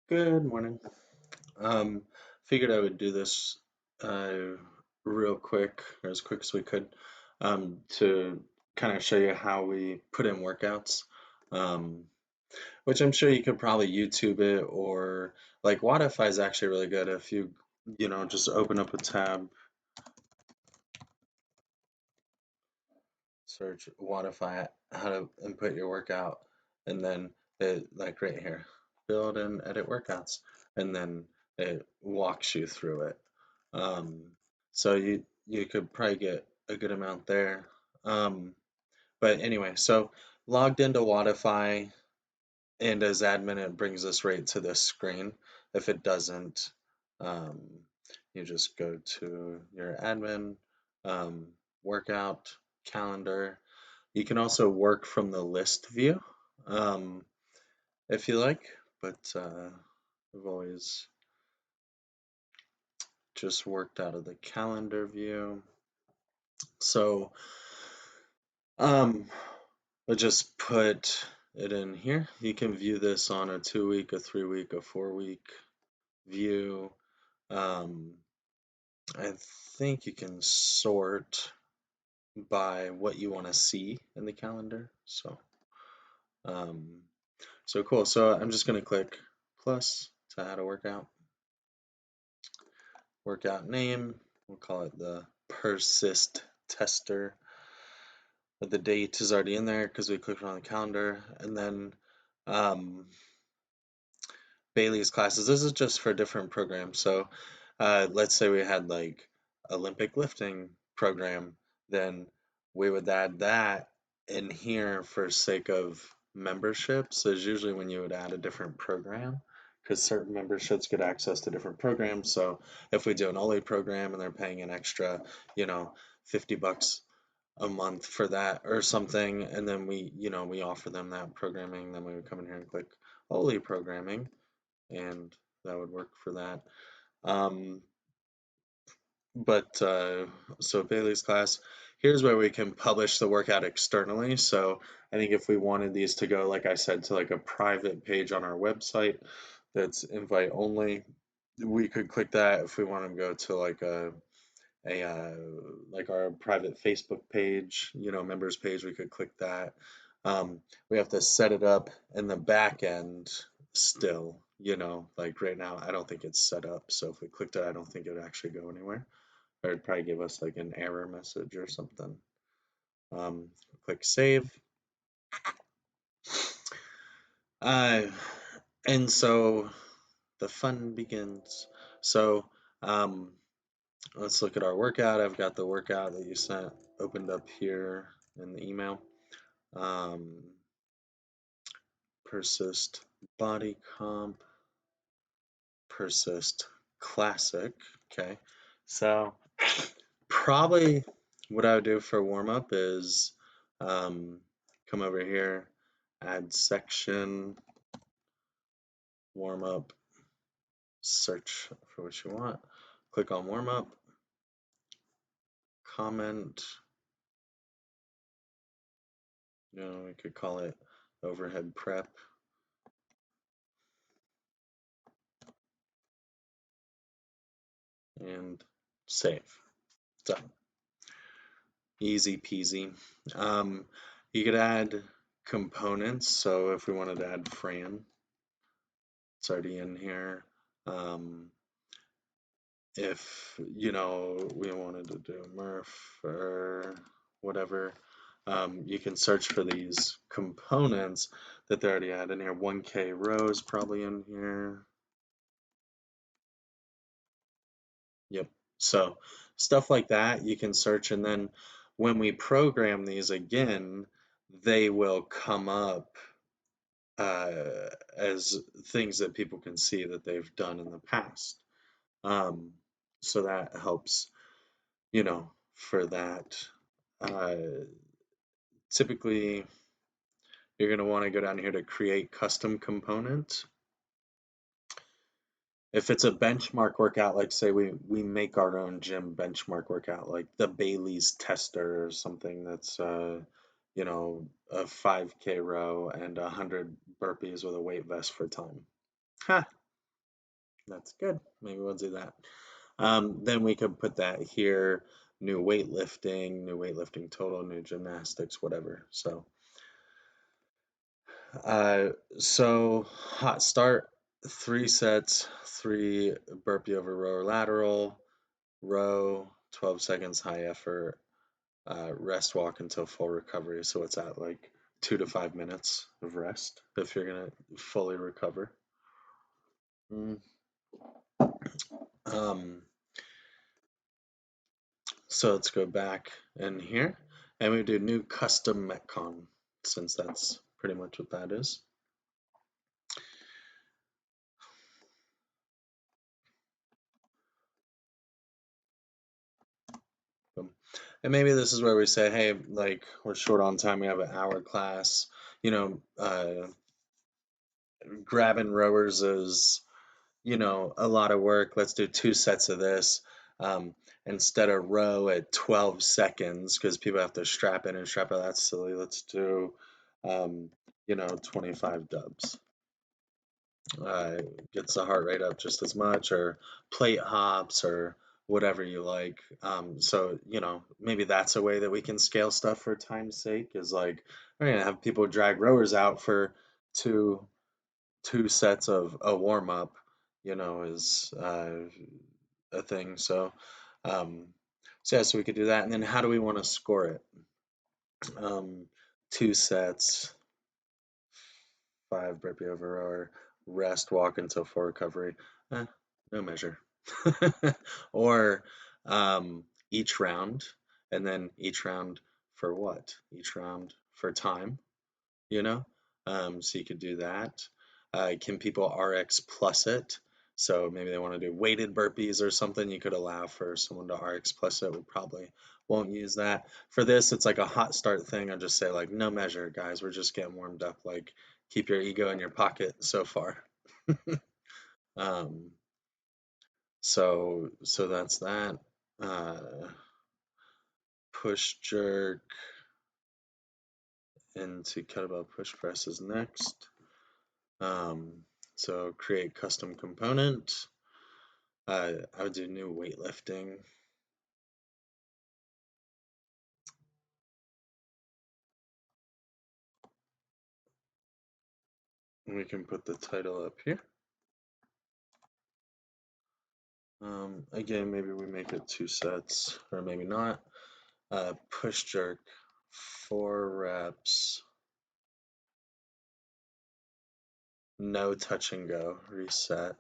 Good morning. Um, Figured I would do this uh, real quick, or as quick as we could, to kind of show you how we put in workouts, um, which I'm sure you could probably YouTube it or like wodify is actually really good if you just open up a tab, search wodify how to input your workout, and then it like right here, build and edit workouts, and then it walks you through it. Um, so you could probably get a good amount there. Um, but anyway, so logged into Wodify, and as admin, it brings us right to this screen. If it doesn't, um, you just go to your admin, um, workout, calendar. You can also work from the list view, um, if you like, but I've always just worked out of the calendar view. So Um, we'll just put it in here. You can view this on a 2 week, a 3 week, a 4 week view. Um, I think you can sort by what you want to see in the calendar. Um, so cool. So I'm just going to click plus to add a workout. Workout name, we'll call it the persist tester. But the date is already in there because we clicked on the calendar. And then um, Bailey's classes. This is just for different programs. So let's say we had like Olympic lifting program, then we would add that in here for sake of memberships. Is usually when you would add a different program because certain memberships get access to different programs. So if we do an Oli program and they're paying an extra, you know, $50 a month for that or something, and then we offer them that programming, then we would come in here and click Oli programming and that would work for that. Um, but so Bailey's class, here's where we can publish the workout externally. So I think if we wanted these to go, like I said, to like a private page on our website that's invite only, we could click that. If we want to go to like a like our private Facebook page, members page, we could click that. We have to set it up in the back end still, like right now, I don't think it's set up. So if we clicked it, I don't think it would actually go anywhere. Or it'd probably give us like an error message or something. Um, Click save. Uh, and so the fun begins. So um, let's look at our workout. I've got the workout that you sent opened up here in the email. Um, Persist body comp, persist classic. Okay, so probably what I would do for warm up is um, come over here, add section, warm up, search for what you want, click on warm up, comment. We could call it overhead prep. And save. Done. Easy peasy. Um, you could add components. So if we wanted to add Fran, it's already in here. If we wanted to do Murph or whatever, you can search for these components that they already had in here. 1K rows probably in here. Yep. So stuff like that you can search, and then when we program these again, they will come up as things that people can see that they've done in the past. Um, so that helps, for that. Uh, Typically, you're going to want to go down here to create custom component. If it's a benchmark workout, like say we make our own gym benchmark workout, like the Bailey's tester or something that's a 5K row and 100 burpees with a weight vest for time. Ha! That's good. Maybe we'll do that. Then we could put that here, new weightlifting total, new gymnastics, whatever. Uh, so hot start, 3 sets, 3 burpee over row or lateral, row, 12 seconds high effort, rest walk until full recovery. So it's at like 2 to 5 minutes of rest if you're gonna fully recover. Mm. Um, so let's go back in here and we do new custom Metcon since that's pretty much what that is. Boom. And maybe this is where we say, hey, like we're short on time, we have an hour class. You know, grabbing rowers is, a lot of work. Let's do 2 sets of this. Instead of row at 12 seconds, because people have to strap in and strap out. That's silly. Let's do, 25 dubs. Gets the heart rate up just as much, or plate hops, or whatever you like. So, maybe that's a way that we can scale stuff for time's sake, is like, we're gonna have people drag rowers out for two two sets of a warm up, is a thing. Um, yeah, so we could do that. And then how do we want to score it? 2 sets, 5 burpee over rower, rest, walk until full recovery. Eh, no measure. Or each round, and then each round for what? Each round for time, you know? So you could do that. Can people RX plus it? So maybe they want to do weighted burpees or something. You could allow for someone to RX plus it. We probably won't use that. For this, it's like a hot start thing. I just say like no measure, guys. We're just getting warmed up. Like keep your ego in your pocket so far. um, so that's that. Uh, push jerk into kettlebell push press is next. So create custom component. I would do new weightlifting. We can put the title up here. Again, maybe we make it 2 sets, or maybe not. Push jerk, 4 reps, no touch and go, reset,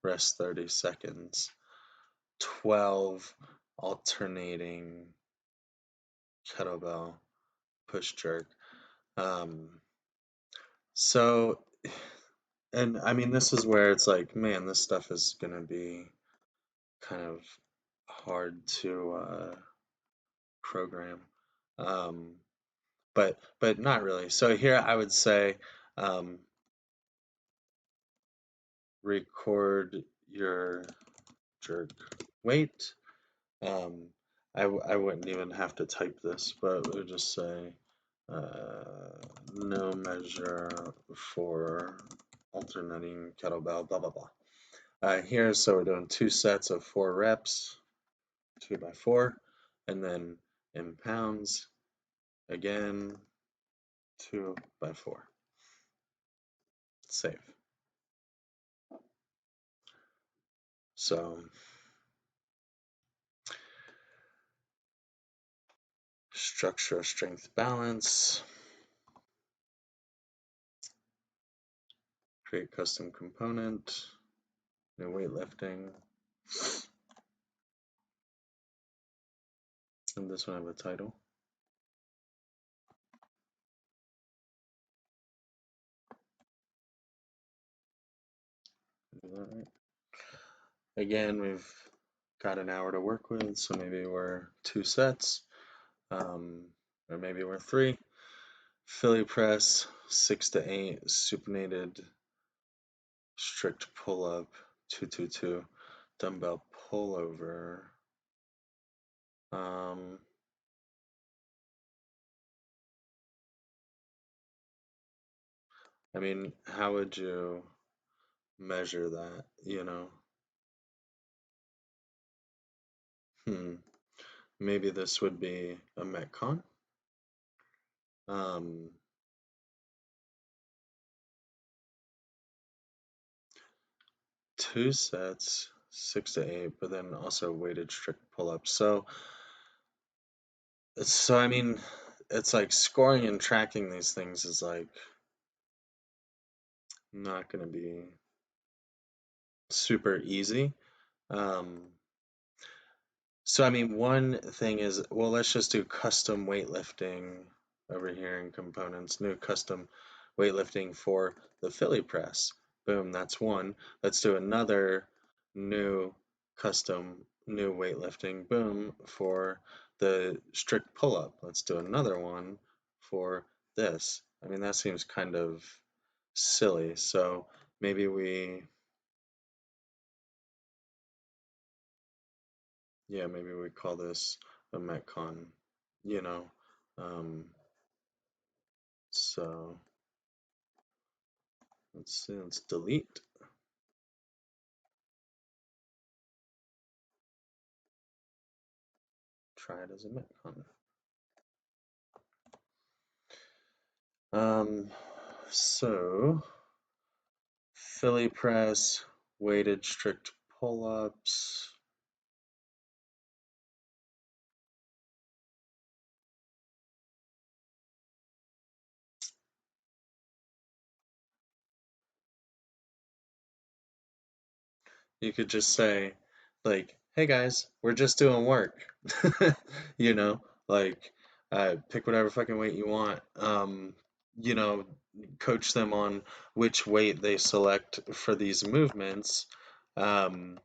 rest 30 seconds, 12 alternating kettlebell push jerk. So, and I mean, this is where it's like, man, this stuff is gonna be kind of hard to program, um, but not really. So here I would say um, record your jerk weight. Um, I wouldn't even have to type this, but we'll just say no measure for alternating kettlebell, blah blah blah. Here, so we're doing 2 sets of 4 reps, 2 by 4, and then in pounds, again, 2 by 4. Save. So structure, strength, balance, create custom component, new weightlifting, and this one have a title. Do that right. Again, we've got an hour to work with, so maybe we're 2 sets, or maybe we're 3. Philly press, 6 to 8, supinated strict pull up, 222, dumbbell pullover. I mean, how would you measure that, Hmm. Maybe this would be a Metcon. Um, 2 sets, 6 to 8, but then also weighted strict pull-ups. So I mean, it's like scoring and tracking these things is like not going to be super easy. Um, So, I mean, one thing is, well, let's just do custom weightlifting over here in components, new custom weightlifting for the Philly press. Boom, that's one. Let's do another new custom new weightlifting, boom, for the strict pull-up. Let's do another one for this. I mean, that seems kind of silly. So maybe maybe we call this a Metcon, you know. Um, so let's see, let's delete, try it as a Metcon. Um, so Philly press, weighted strict pull-ups. You could just say, like, hey guys, we're just doing work. You know, like, pick whatever fucking weight you want. You know, coach them on which weight they select for these movements. Um,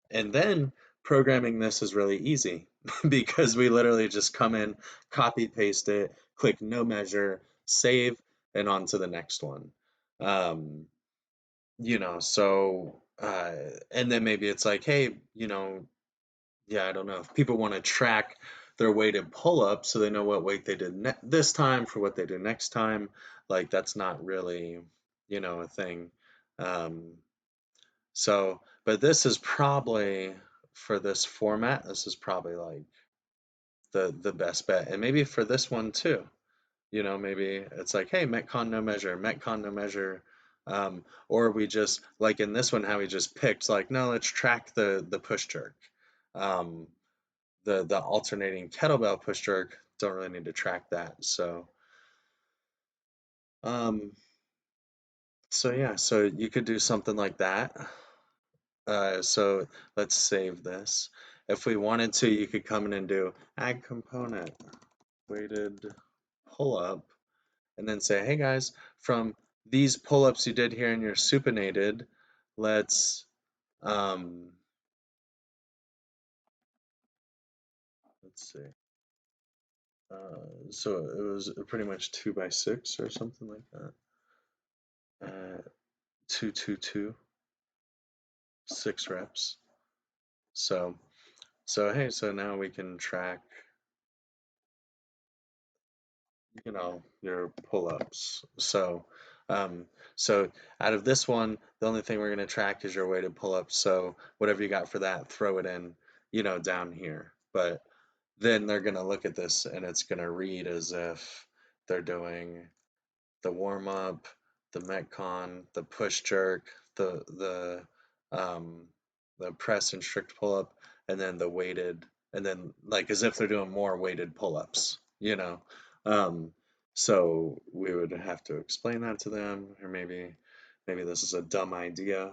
and then programming this is really easy because we literally just come in, copy paste it, click no measure, save, and on to the next one. Um, and then maybe it's like, hey, yeah, I don't know. If people want to track their weighted pull-up so they know what weight they did this time for what they do next time, like that's not really, a thing. Um, but this is probably for this format, this is probably like the best bet. And maybe for this one too. Maybe it's like, hey, Metcon no measure, Metcon no measure. Or we just like in this one, how we just picked like, no, let's track the push jerk. Um, the alternating kettlebell push jerk, don't really need to track that. Um, so yeah, so you could do something like that. So let's save this. If we wanted to, you could come in and do add component, weighted pull up, and then say, hey guys, from these pull-ups you did here in your supinated, let's um, let's see. So it was pretty much 2 by 6 or something like that. 2, 2, 2, 6 reps. So hey, so now we can track, your pull-ups. Um, so out of this one, the only thing we're going to track is your weighted pull-ups. So whatever you got for that, throw it in, down here. But then they're going to look at this and it's going to read as if they're doing the warm up, the metcon, the push jerk, um, the press and strict pull up, and then the weighted, and then like as if they're doing more weighted pull ups. Um, so we would have to explain that to them, or maybe this is a dumb idea.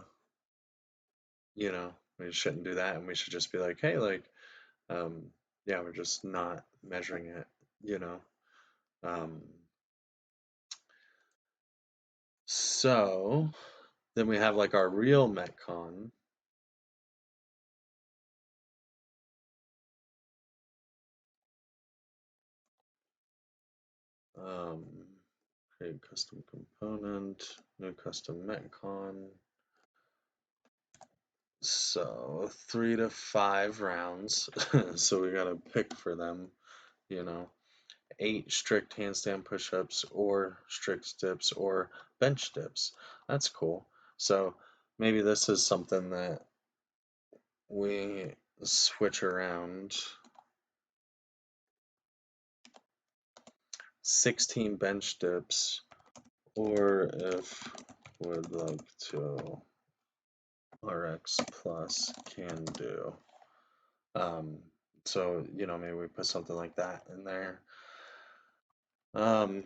We shouldn't do that, and we should just be like, hey, like, um, yeah, we're just not measuring it. You know. Um, so then we have like our real Metcon. Um, create custom component, new custom Metcon. So 3 to 5 rounds. So we gotta pick for them, you know, 8 strict handstand push-ups or strict dips or bench dips. That's cool. So maybe this is something that we switch around 16 bench dips, or if would like to RX plus can do. Um, so, maybe we put something like that in there. Um,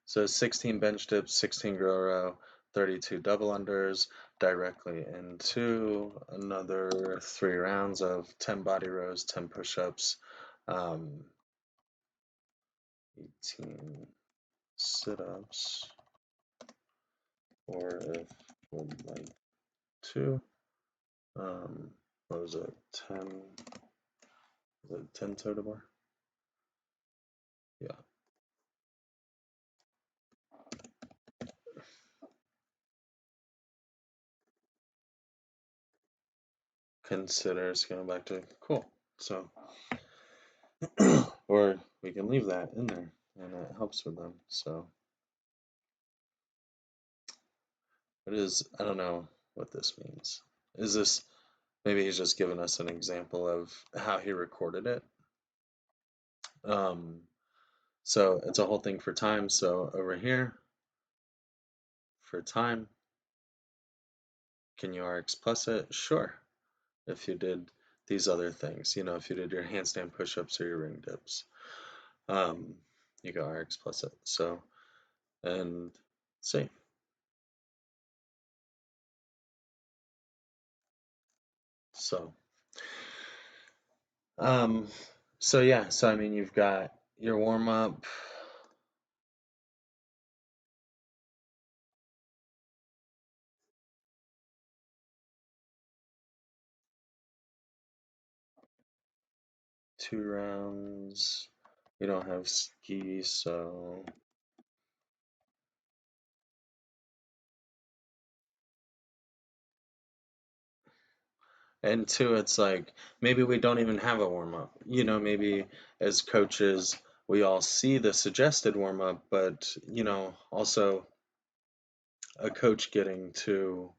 so 16 bench dips, 16 grow row, 32 double unders directly into another 3 rounds of 10 body rows, 10 push-ups, 18 sit-ups, or if would like to, what was it, 10, was it 10 total bar? Yeah. Considers going back to cool. So, or we can leave that in there and it helps with them. So, it is, I don't know what this means. Is this, maybe he's just giving us an example of how he recorded it. So it's a whole thing for time. So over here, for time, can you RX plus it? Sure. If you did these other things, if you did your handstand push-ups or your ring dips, you go RX plus it. So, and save. So, um, so yeah, so I mean, you've got your warm up. Two rounds. We don't have ski, so and two, it's like maybe we don't even have a warm up. Maybe as coaches, we all see the suggested warm up, but also a coach getting to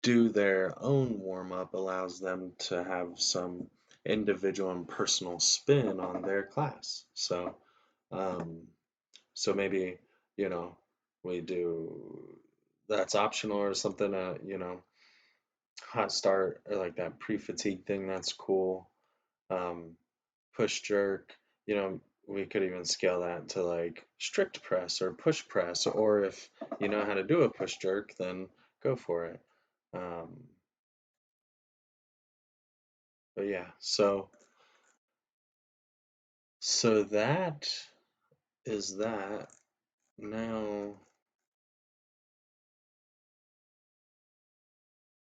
do their own warm up allows them to have some individual and personal spin on their class. So, um, so maybe you know we do that's optional or something. Hot start or like that pre-fatigue thing. That's cool. Um, push jerk. We could even scale that to like strict press or push press, or if you know how to do a push jerk, then go for it. Um, but yeah, so that is that. Now,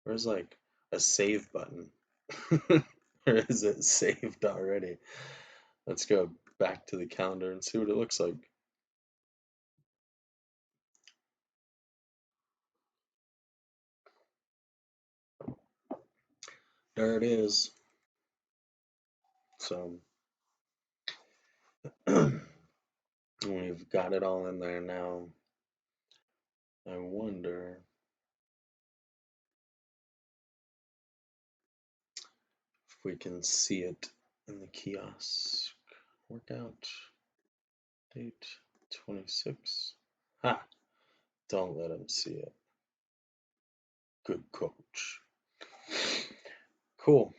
where's like a save button? Or is it saved already? Let's go back to the calendar and see what it looks like. There it is. So we've got it all in there now. I wonder if we can see it in the kiosk. Workout date 26. Ha! Don't let him see it. Good coach. Cool.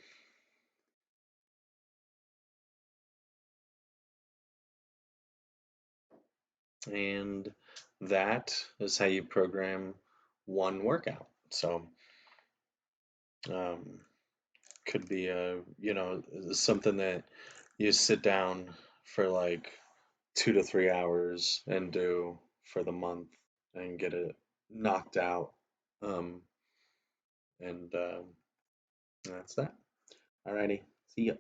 And that is how you program one workout. So, um, could be something that you sit down for like 2 to 3 hours and do for the month and get it knocked out. Um, and that's that. Alrighty. See ya.